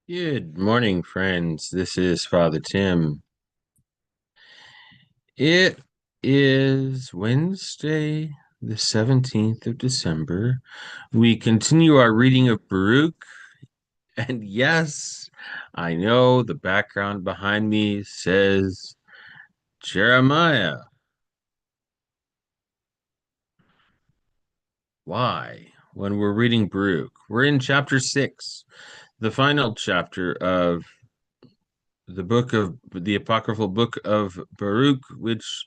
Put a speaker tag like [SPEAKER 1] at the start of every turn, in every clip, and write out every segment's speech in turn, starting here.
[SPEAKER 1] Good morning, friends. This is Father Tim. It is Wednesday, the 17th of December. We continue our reading of Baruch. And yes, I know the background behind me says Jeremiah. Why? When we're reading Baruch, we're in chapter 6, the final chapter of the apocryphal book of Baruch, which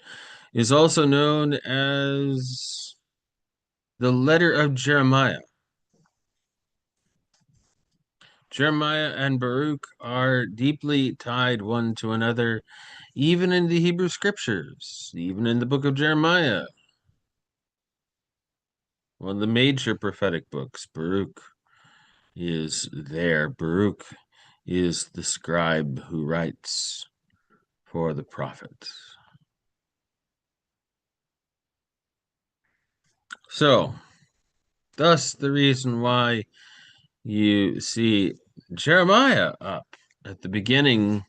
[SPEAKER 1] is also known as the letter of Jeremiah. Jeremiah and Baruch are deeply tied one to another, even in the Hebrew scriptures, even in the book of Jeremiah, one of the major prophetic books. Baruch is there. Baruch is the scribe who writes for the prophet. So, thus the reason why you see Jeremiah up at the beginning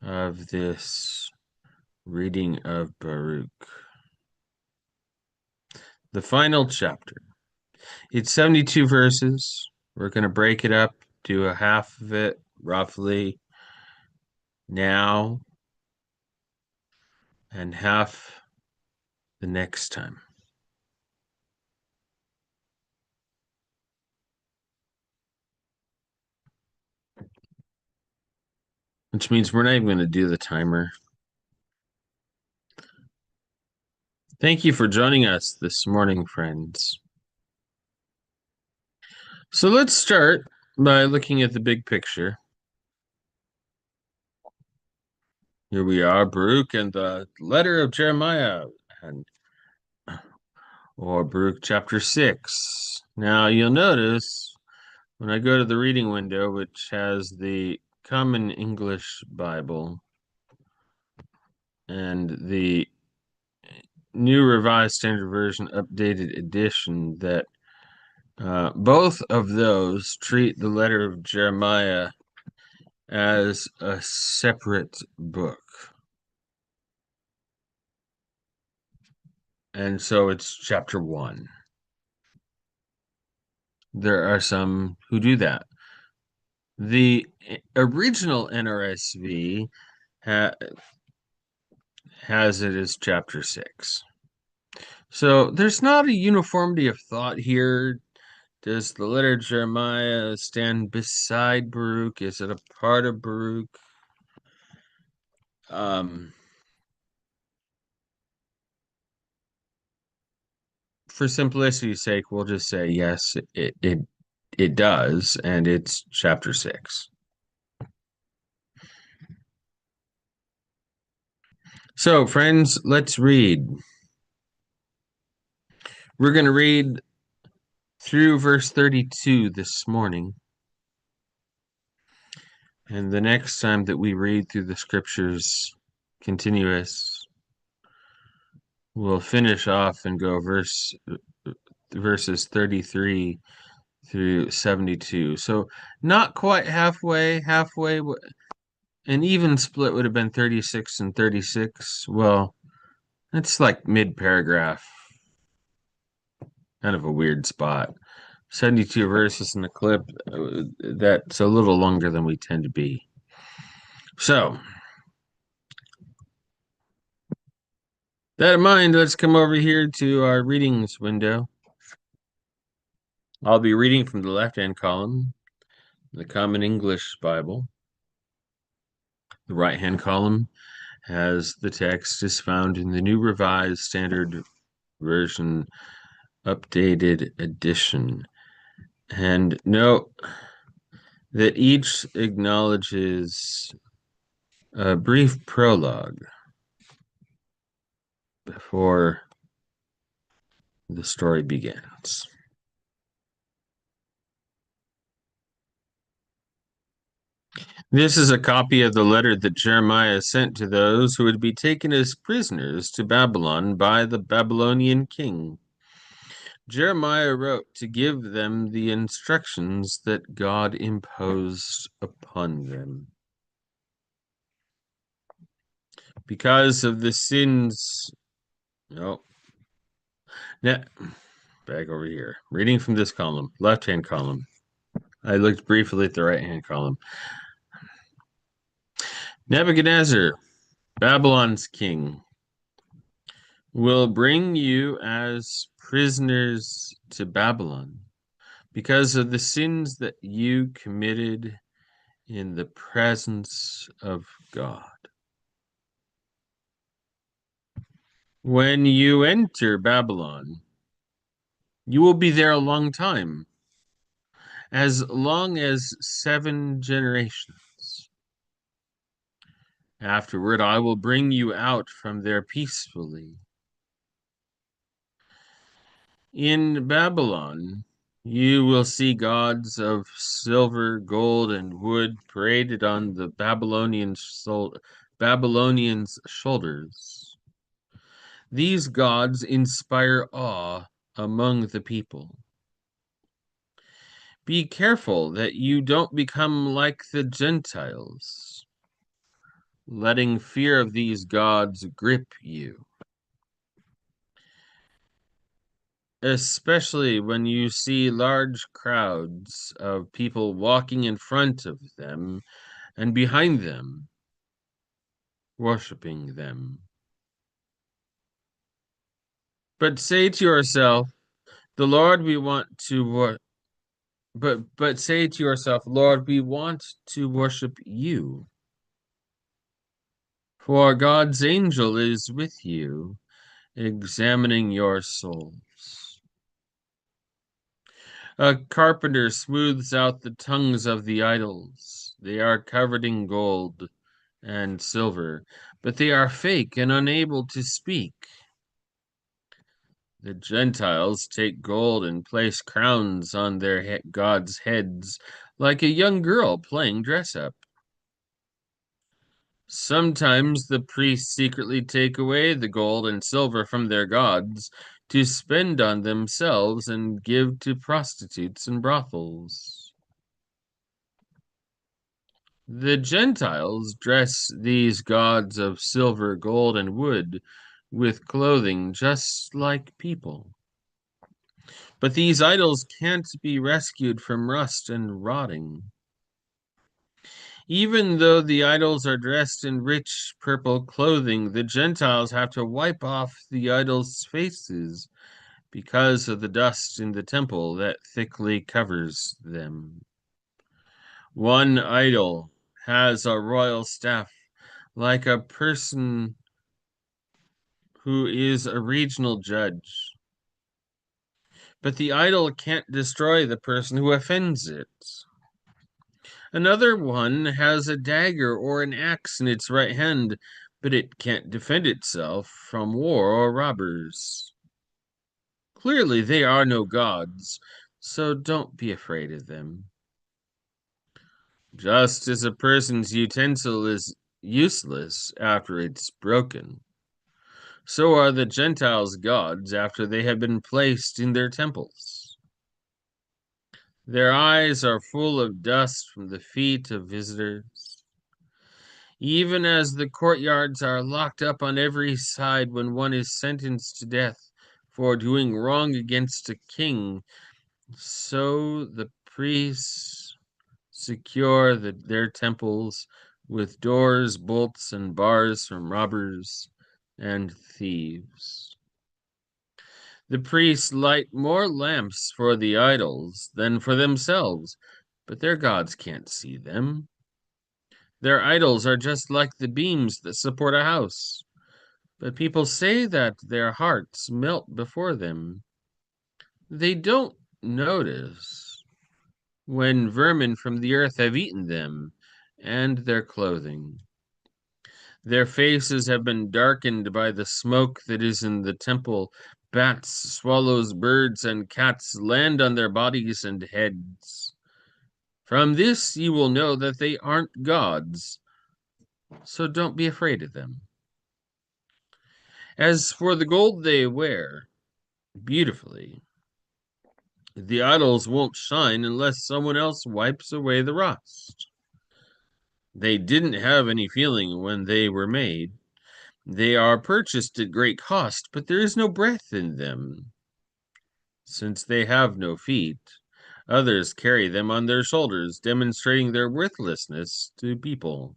[SPEAKER 1] of this reading of Baruch. The final chapter. It's 72 verses. We're going to break it up, do a half of it roughly now and half the next time. Which means we're not even going to do the timer. Thank you for joining us this morning, friends. So let's start by looking at the big picture. Here we are, Baruch and the letter of Jeremiah, or Baruch chapter 6. Now you'll notice when I go to the reading window, which has the Common English Bible and the New Revised Standard Version Updated Edition, that both of those treat the letter of Jeremiah as a separate book. And so it's chapter 1. There are some who do that. The original NRSV has it as chapter 6. So there's not a uniformity of thought here. Does the letter of Jeremiah stand beside Baruch? Is it a part of Baruch? For simplicity's sake, we'll just say yes, it does, and it's chapter 6. So, friends, let's read. We're going to read through verse 32 this morning. And the next time that we read through the scriptures continuous, we'll finish off and go verses 33 through 72. So not quite halfway. An even split would have been 36 and 36. Well, it's like mid-paragraph. Kind of a weird spot. 72 verses in the clip, that's a little longer than we tend to be. So, that in mind, let's come over here to our readings window. I'll be reading from the left-hand column, the Common English Bible. The right-hand column has the text is found in the New Revised Standard Version Updated Edition. And note that each acknowledges a brief prologue before the story begins. This is a copy of the letter that Jeremiah sent to those who would be taken as prisoners to Babylon by the Babylonian king. Jeremiah wrote to give them the instructions that God imposed upon them. Because of the sins. No. Now, back over here. Reading from this column, left-hand column. I looked briefly at the right-hand column. Nebuchadnezzar, Babylon's king, will bring you as prisoners to Babylon because of the sins that you committed in the presence of God. When you enter Babylon, you will be there a long time, as long as 7 generations. Afterward, I will bring you out from there peacefully. In Babylon, you will see gods of silver, gold, and wood paraded on the Babylonians' shoulders. These gods inspire awe among the people. Be careful that you don't become like the Gentiles, letting fear of these gods grip you, especially when you see large crowds of people walking in front of them and behind them, worshiping them. But say to yourself, the Lord we want to but say to yourself, Lord, we want to worship you. For God's angel is with you, examining your souls. A carpenter smooths out the tongues of the idols. They are covered in gold and silver, but they are fake and unable to speak. The Gentiles take gold and place crowns on their gods' heads like a young girl playing dress up. Sometimes the priests secretly take away the gold and silver from their gods to spend on themselves and give to prostitutes and brothels. The Gentiles dress these gods of silver, gold, and wood with clothing just like people. But these idols can't be rescued from rust and rotting. Even though the idols are dressed in rich purple clothing, the Gentiles have to wipe off the idols' faces because of the dust in the temple that thickly covers them. One idol has a royal staff, like a person who is a regional judge. But the idol can't destroy the person who offends it. Another one has a dagger or an axe in its right hand, but it can't defend itself from war or robbers. Clearly, they are no gods, so don't be afraid of them. Just as a person's utensil is useless after it's broken, so are the Gentiles' gods after they have been placed in their temples. Their eyes are full of dust from the feet of visitors. Even as the courtyards are locked up on every side when one is sentenced to death for doing wrong against a king, so the priests secure their temples with doors, bolts, and bars from robbers and thieves. The priests light more lamps for the idols than for themselves, but their gods can't see them. Their idols are just like the beams that support a house, but people say that their hearts melt before them. They don't notice when vermin from the earth have eaten them and their clothing. Their faces have been darkened by the smoke that is in the temple. Bats, swallows, birds, and cats land on their bodies and heads. From this you will know that they aren't gods, so don't be afraid of them. As for the gold they wear, beautifully, The idols won't shine unless someone else wipes away the rust. They didn't have any feeling when they were made. They are purchased at great cost, but there is no breath in them. Since they have no feet, others carry them on their shoulders, demonstrating their worthlessness to people.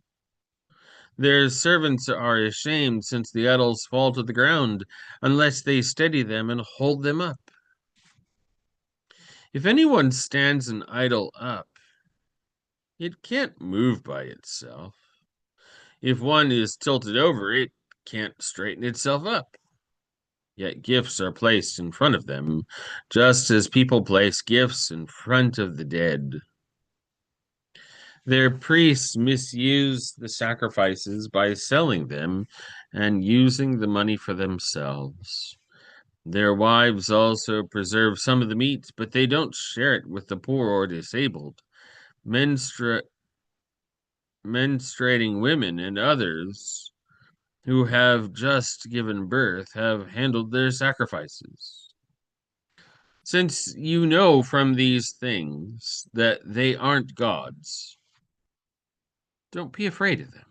[SPEAKER 1] Their servants are ashamed since the idols fall to the ground unless they steady them and hold them up. If anyone stands an idol up, it can't move by itself. If one is tilted over, it can't straighten itself up. Yet gifts are placed in front of them, just as people place gifts in front of the dead. Their priests misuse the sacrifices by selling them and using the money for themselves. Their wives also preserve some of the meat, but they don't share it with the poor or disabled. Menstruating women and others who have just given birth have handled their sacrifices. Since you know from these things that they aren't gods, don't be afraid of them.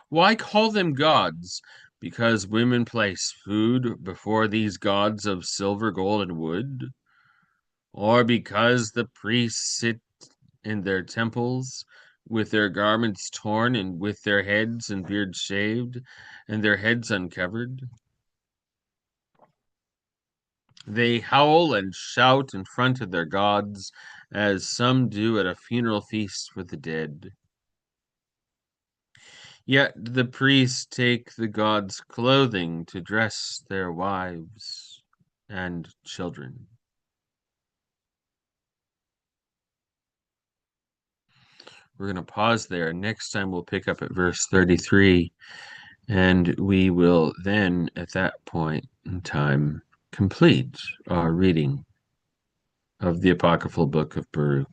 [SPEAKER 1] Why call them gods? Because women place food before these gods of silver, gold, and wood? Or because the priests sit in their temples with their garments torn and with their heads and beards shaved and their heads uncovered? They howl and shout in front of their gods as some do at a funeral feast for the dead. Yet the priests take the gods' clothing to dress their wives and children. We're going to pause there. Next time we'll pick up at verse 33, and we will then, at that point in time, complete our reading of the apocryphal book of Baruch.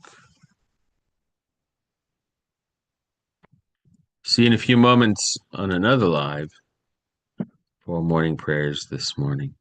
[SPEAKER 1] See you in a few moments on another live for morning prayers this morning.